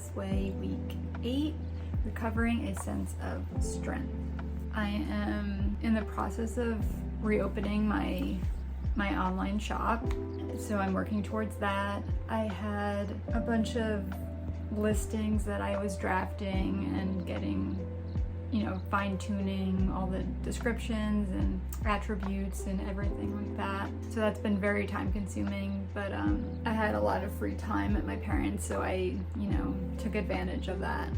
This Way Week 8, Recovering a Sense of Strength. I am in the process of reopening my online shop, so I'm working towards that. I had a bunch of listings that I was drafting and getting, fine-tuning all the descriptions and attributes and everything like that. So that's been very time-consuming, but I had a lot of free time at my parents', so I, took advantage of that.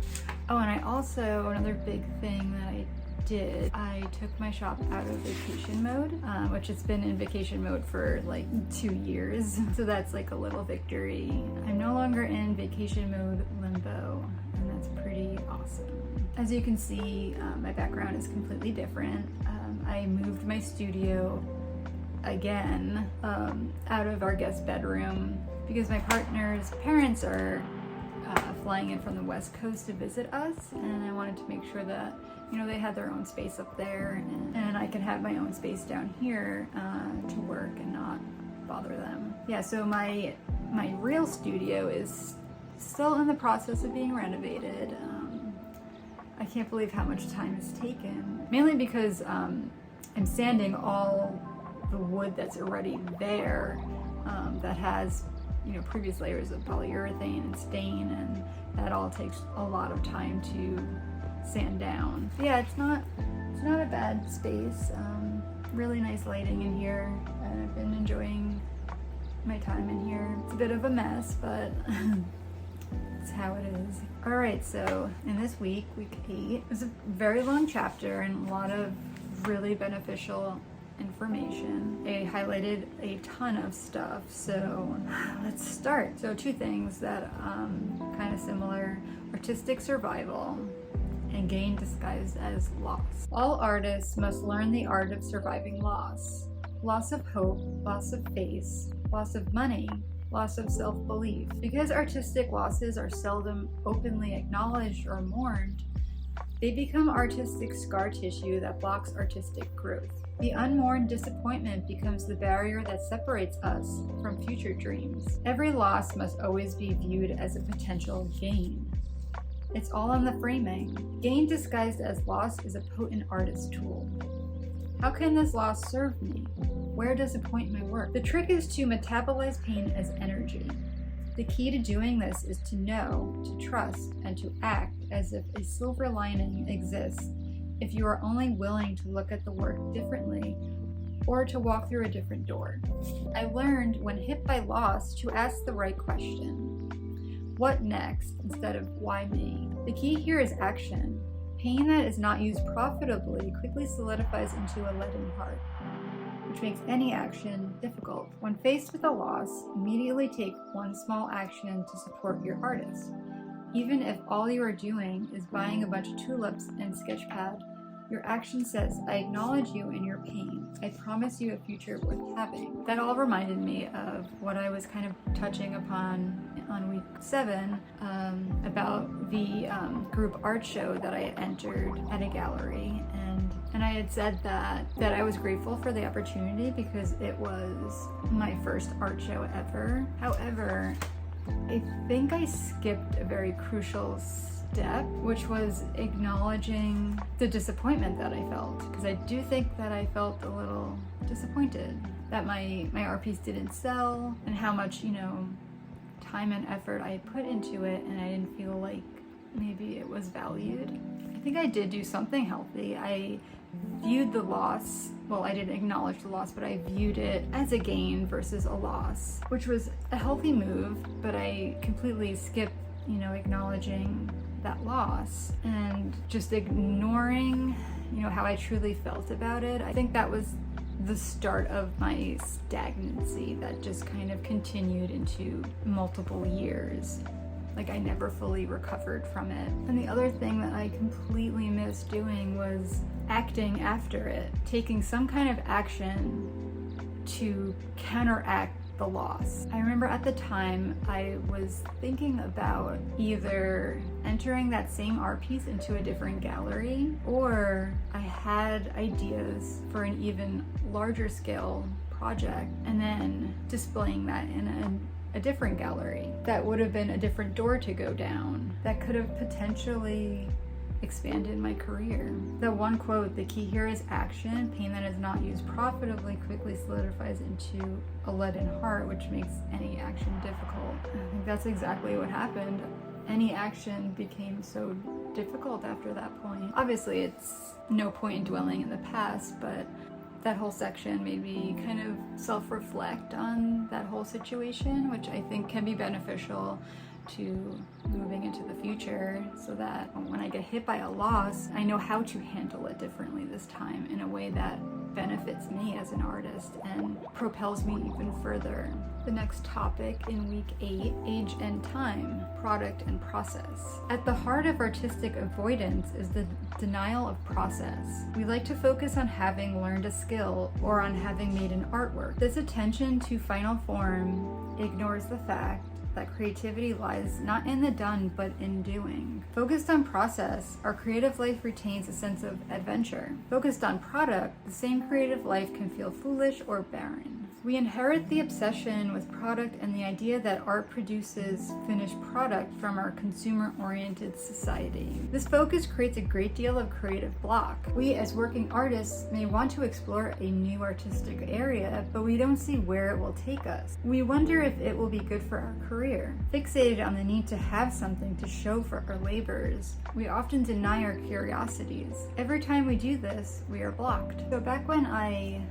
Oh, and I also, another big thing that I took my shop out of vacation mode, which it's been in vacation mode for like 2 years. So that's like a little victory. I'm no longer in vacation mode limbo, and that's pretty awesome. As you can see, my background is completely different. I moved my studio again out of our guest bedroom because my partner's parents are flying in from the West Coast to visit us, and I wanted to make sure that they had their own space up there, and I can have my own space down here to work and not bother them. Yeah, so my real studio is still in the process of being renovated. I can't believe how much time it's taken, mainly because I'm sanding all the wood that's already there that has previous layers of polyurethane and stain, and that all takes a lot of time to sand down. But yeah, it's not a bad space. Really nice lighting in here, and I've been enjoying my time in here. It's a bit of a mess, but it's how it is. All right, so in this week 8, it's a very long chapter and a lot of really beneficial information. I highlighted a ton of stuff, so let's start. So 2 things that kind of similar: artistic survival and gain disguised as loss. All artists must learn the art of surviving loss. Loss of hope, loss of face, loss of money, loss of self-belief. Because artistic losses are seldom openly acknowledged or mourned, they become artistic scar tissue that blocks artistic growth. The unmourned disappointment becomes the barrier that separates us from future dreams. Every loss must always be viewed as a potential gain. It's all in the framing. Gain disguised as loss is a potent artist tool. How can this loss serve me? Where does appointment work? The trick is to metabolize pain as energy. The key to doing this is to know, to trust, and to act as if a silver lining exists if you are only willing to look at the work differently or to walk through a different door. I learned when hit by loss to ask the right question. What next, instead of why me? The key here is action. Pain that is not used profitably quickly solidifies into a leaden heart, which makes any action difficult. When faced with a loss, immediately take one small action to support your artist. Even if all you are doing is buying a bunch of tulips and sketchpad, your action says, I acknowledge you and your pain. I promise you a future worth having. That all reminded me of what I was kind of touching upon on week 7 about the group art show that I entered at a gallery. And I had said that I was grateful for the opportunity because it was my first art show ever. However, I think I skipped a very crucial step, which was acknowledging the disappointment that I felt, because I do think that I felt a little disappointed that my art piece didn't sell, and how much time and effort I put into it, and I didn't feel like maybe it was valued. I think I did do something healthy. I viewed the loss, well, I didn't acknowledge the loss, but I viewed it as a gain versus a loss, which was a healthy move, but I completely skipped acknowledging that loss and just ignoring how I truly felt about it. I think that was the start of my stagnancy that just kind of continued into multiple years. Like, I never fully recovered from it. And the other thing that I completely missed doing was acting after it, taking some kind of action to counteract the loss. I remember at the time I was thinking about either entering that same art piece into a different gallery, or I had ideas for an even larger scale project and then displaying that in a different gallery. That would have been a different door to go down. That could have potentially expanded my career. The one quote, "The key here is action. Pain that is not used profitably quickly solidifies into a leaden heart, which makes any action difficult." I think that's exactly what happened. Any action became so difficult after that point. Obviously, it's no point in dwelling in the past, but that whole section made me kind of self-reflect on that whole situation, which I think can be beneficial to moving into the future, so that when I get hit by a loss, I know how to handle it differently this time in a way that benefits me as an artist and propels me even further. The next topic in week 8, age and time, product and process. At the heart of artistic avoidance is the denial of process. We like to focus on having learned a skill or on having made an artwork. This attention to final form ignores the fact that creativity lies not in the done but in doing. Focused on process, our creative life retains a sense of adventure. Focused on product, the same creative life can feel foolish or barren. We inherit the obsession with product and the idea that art produces finished product from our consumer-oriented society. This focus creates a great deal of creative block. We as working artists may want to explore a new artistic area, but we don't see where it will take us. We wonder if it will be good for our career. Fixated on the need to have something to show for our labors, we often deny our curiosities. Every time we do this, we are blocked. So back when I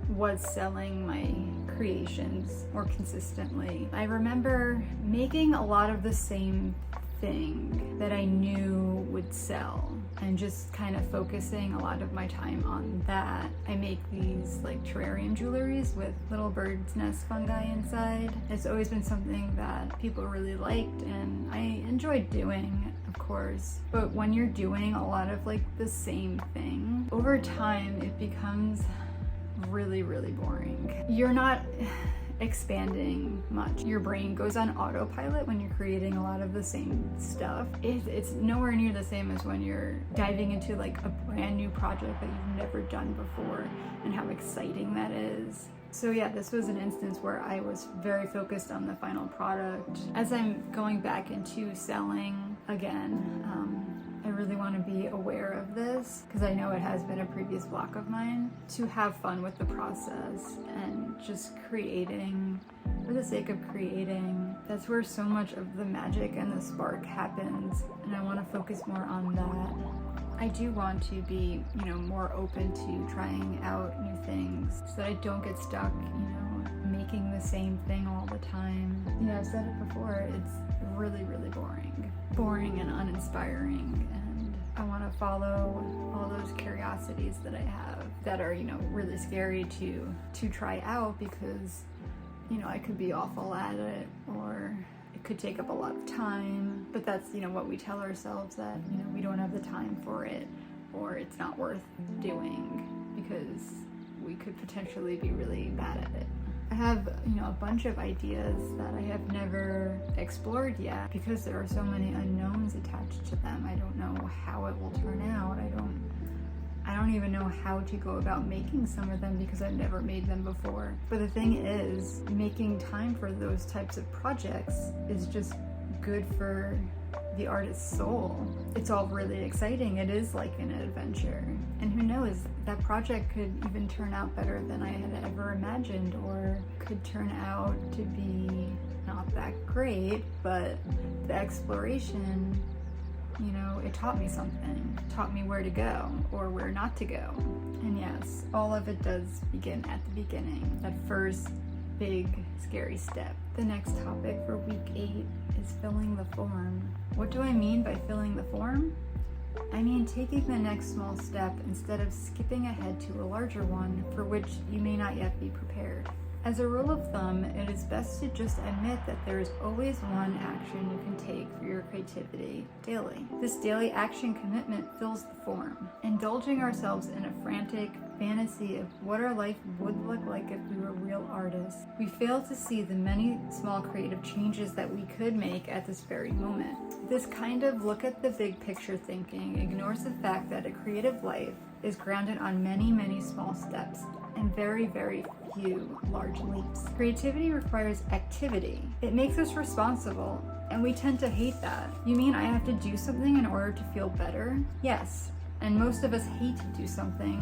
was selling my creations more consistently, I remember making a lot of the same thing that I knew would sell and just kind of focusing a lot of my time on that. I make these like terrarium jewelries with little bird's nest fungi inside. It's always been something that people really liked and I enjoyed doing, of course. But when you're doing a lot of like the same thing, over time it becomes really, really boring. You're not expanding much. Your brain goes on autopilot when you're creating a lot of the same stuff. It's nowhere near the same as when you're diving into like a brand new project that you've never done before and how exciting that is. So yeah, this was an instance where I was very focused on the final product. As I'm going back into selling again, I really want to be aware of this because I know it has been a previous block of mine, to have fun with the process and just creating for the sake of creating. That's where so much of the magic and the spark happens, and I want to focus more on that. I do want to be, more open to trying out new things so that I don't get stuck, making the same thing all the time. I've said it before, it's really, really boring and uninspiring, and I want to follow all those curiosities that I have that are, really scary to try out because, I could be awful at it or it could take up a lot of time, but that's, what we tell ourselves, that, we don't have the time for it or it's not worth doing because we could potentially be really bad at it. I have, a bunch of ideas that I have never explored yet because there are so many unknowns attached to them. I don't know how it will turn out. I don't even know how to go about making some of them because I've never made them before. But the thing is, making time for those types of projects is just good for the artist's soul. It's all really exciting. It is like an adventure. And who knows, that project could even turn out better than I had ever imagined, or could turn out to be not that great, but the exploration, it taught me something. It taught me where to go or where not to go. And yes, all of it does begin at the beginning, that first big scary step. The next topic for week 8 is filling the form. What do I mean by filling the form? I mean taking the next small step instead of skipping ahead to a larger one for which you may not yet be prepared. As a rule of thumb, it is best to just admit that there is always one action you can take for your creativity daily. This daily action commitment fills the form. Indulging ourselves in a frantic fantasy of what our life would look like if we were real artists, we fail to see the many small creative changes that we could make at this very moment. This kind of look at the big picture thinking ignores the fact that a creative life is grounded on many, many small steps. and very, very few large leaps. Creativity requires activity. It makes us responsible, and we tend to hate that. You mean I have to do something in order to feel better? Yes, and most of us hate to do something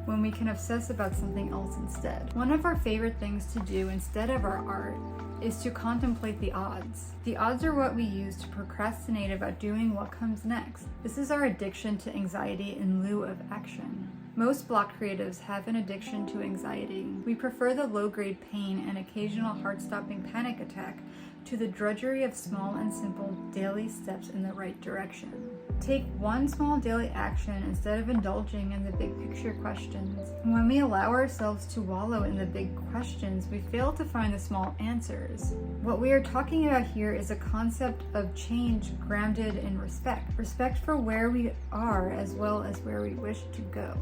when we can obsess about something else instead. One of our favorite things to do instead of our art is to contemplate the odds. The odds are what we use to procrastinate about doing what comes next. This is our addiction to anxiety in lieu of action. Most block creatives have an addiction to anxiety. We prefer the low-grade pain and occasional heart-stopping panic attack to the drudgery of small and simple daily steps in the right direction. Take one small daily action instead of indulging in the big picture questions. When we allow ourselves to wallow in the big questions, we fail to find the small answers. What we are talking about here is a concept of change grounded in respect. Respect for where we are as well as where we wish to go.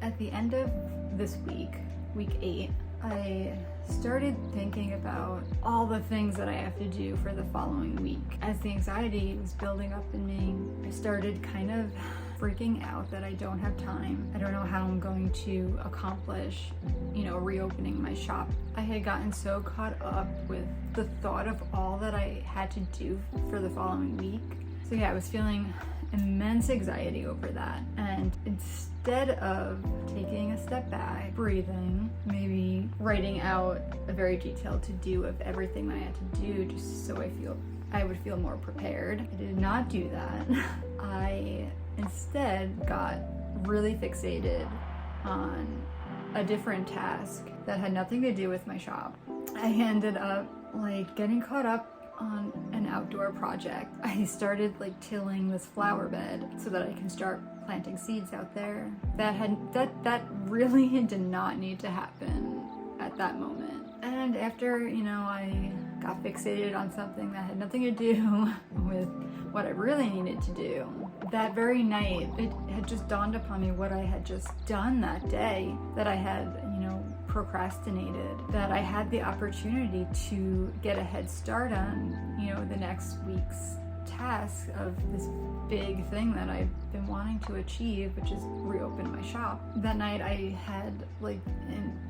At the end of this week, week 8, I started thinking about all the things that I have to do for the following week. As the anxiety was building up in me, I started kind of freaking out that I don't have time. I don't know how I'm going to accomplish, reopening my shop. I had gotten so caught up with the thought of all that I had to do for the following week. So yeah, I was feeling immense anxiety over that. And instead of taking a step back, breathing, maybe writing out a very detailed to-do of everything that I had to do just so I would feel more prepared, I did not do that. I instead got really fixated on a different task that had nothing to do with my shop. I ended up getting caught up on an outdoor project. I started tilling this flower bed so that I can start planting seeds out there. That really did not need to happen at that moment. And after, I got fixated on something that had nothing to do with what I really needed to do, that very night, it had just dawned upon me what I had just done that day, that I had, procrastinated, that I had the opportunity to get a head start on, the next week's task of this big thing that I've been wanting to achieve, which is reopen my shop. That night I had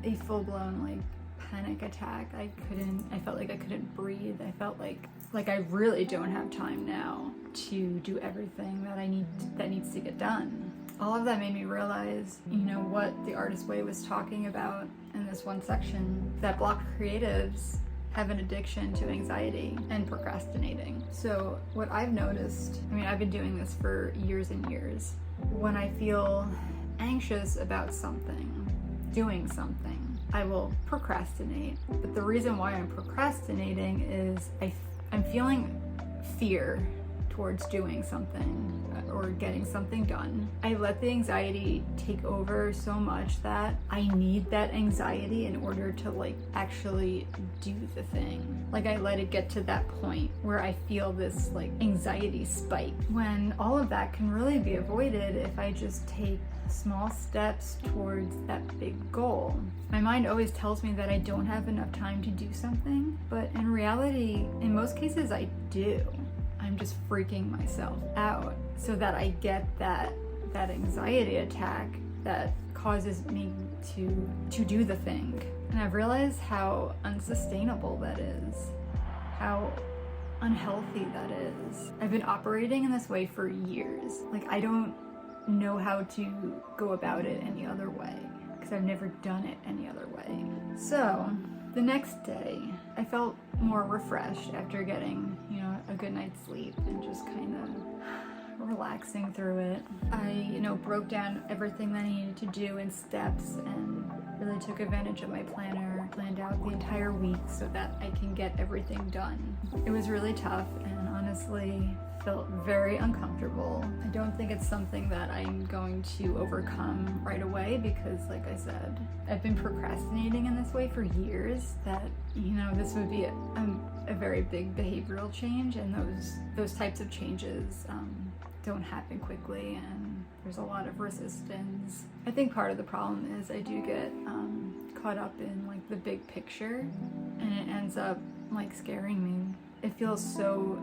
a full-blown panic attack. I felt like I couldn't breathe. I felt like I really don't have time now to do everything that needs to get done. All of that made me realize, what the Artist Way was talking about in this one section, that block creatives have an addiction to anxiety and procrastinating. So what I've noticed, I've been doing this for years and years, when I feel anxious about something, doing something, I will procrastinate. But the reason why I'm procrastinating is I'm feeling fear towards doing something or getting something done. I let the anxiety take over so much that I need that anxiety in order to actually do the thing. I let it get to that point where I feel this anxiety spike, when all of that can really be avoided if I just take small steps towards that big goal. My mind always tells me that I don't have enough time to do something, but in reality, in most cases I do. I'm just freaking myself out so that I get that anxiety attack that causes me to do the thing. And I've realized how unsustainable that is, how unhealthy that is. I've been operating in this way for years. I don't know how to go about it any other way because I've never done it any other way. So the next day, I felt more refreshed after getting, a good night's sleep and just kind of relaxing through it. I, broke down everything that I needed to do in steps and really took advantage of my planner, planned out the entire week so that I can get everything done. It was really tough and honestly felt very uncomfortable. I don't think it's something that I'm going to overcome right away because, like I said, I've been procrastinating in this way for years, that, this would be a very big behavioral change, and those types of changes don't happen quickly, and there's a lot of resistance. I think part of the problem is I do get caught up in the big picture, and it ends up scaring me. It feels so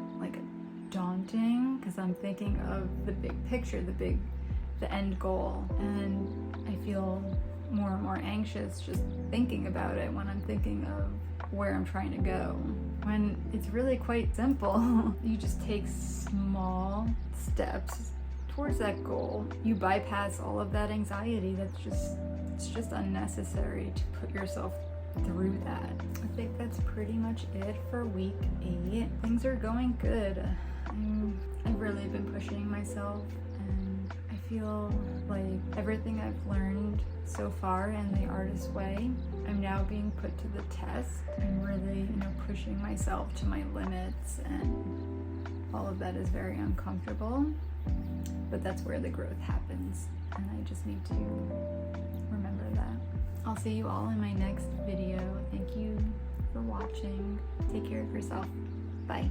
daunting because I'm thinking of the big picture, the end goal, and I feel more and more anxious just thinking about it when I'm thinking of where I'm trying to go. When it's really quite simple. You just take small steps towards that goal. You bypass all of that anxiety it's just unnecessary to put yourself through that. I think that's pretty much it for week 8. Things are going good. I've really been pushing myself, and I feel like everything I've learned so far in the artist way, I'm now being put to the test. I'm really, pushing myself to my limits, and all of that is very uncomfortable, but that's where the growth happens, and I just need to remember that. I'll see you all in my next video. Thank you for watching. Take care of yourself. Bye.